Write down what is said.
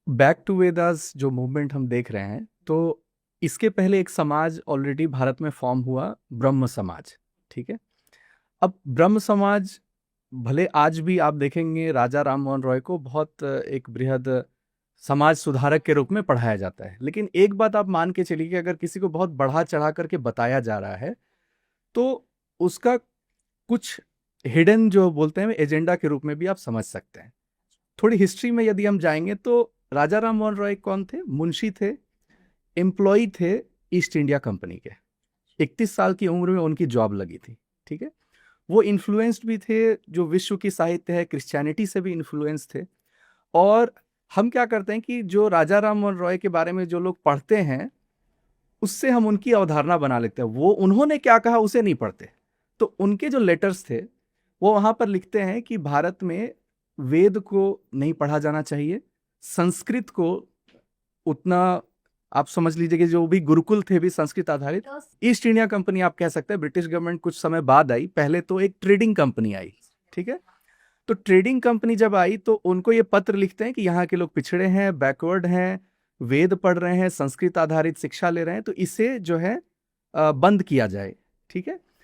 Back to Vedas जो movement हम देख रहे हैं, तो इसके पहले एक समाज ऑलरेडी भारत में फॉर्म हुआ, ब्रह्म समाज। ठीक है। अब ब्रह्म समाज, भले आज भी आप देखेंगे राजा राम मोहन रॉय को बहुत एक बृहद समाज सुधारक के रूप में पढ़ाया जाता है, लेकिन एक बात आप मान के चलिए कि अगर किसी को बहुत बढ़ा चढ़ा करके बताया जा रहा है, तो उसका कुछ हिडन जो बोलते हैं एजेंडा के रूप में भी आप समझ सकते हैं। थोड़ी हिस्ट्री में यदि हम जाएंगे तो राजा राम मोहन रॉय कौन थे? मुंशी थे, एम्प्लॉय थे ईस्ट इंडिया कंपनी के। 31 साल की उम्र में उनकी जॉब लगी थी। ठीक है। वो इन्फ्लुएंस्ड भी थे, जो विश्व की साहित्य है क्रिश्चियनिटी से भी इन्फ्लुएंस थे। और हम क्या करते हैं कि जो राजा राम मोहन रॉय के बारे में जो लोग पढ़ते हैं, उससे हम उनकी अवधारणा बना लेते हैं, वो उन्होंने क्या कहा उसे नहीं पढ़ते। तो उनके जो लेटर्स थे, वो वहां पर लिखते हैं कि भारत में वेद को नहीं पढ़ा जाना चाहिए, संस्कृत को उतना, आप समझ लीजिए कि जो भी गुरुकुल थे भी संस्कृत आधारित। ईस्ट इंडिया कंपनी आप कह सकते हैं, ब्रिटिश गवर्नमेंट कुछ समय बाद आई, पहले तो एक ट्रेडिंग कंपनी आई। ठीक है। तो ट्रेडिंग कंपनी जब आई तो उनको ये पत्र लिखते हैं कि यहाँ के लोग पिछड़े हैं, बैकवर्ड हैं, वेद पढ़ रहे हैं, संस्कृत आधारित शिक्षा ले रहे हैं, तो इसे जो है बंद किया जाए। ठीक है।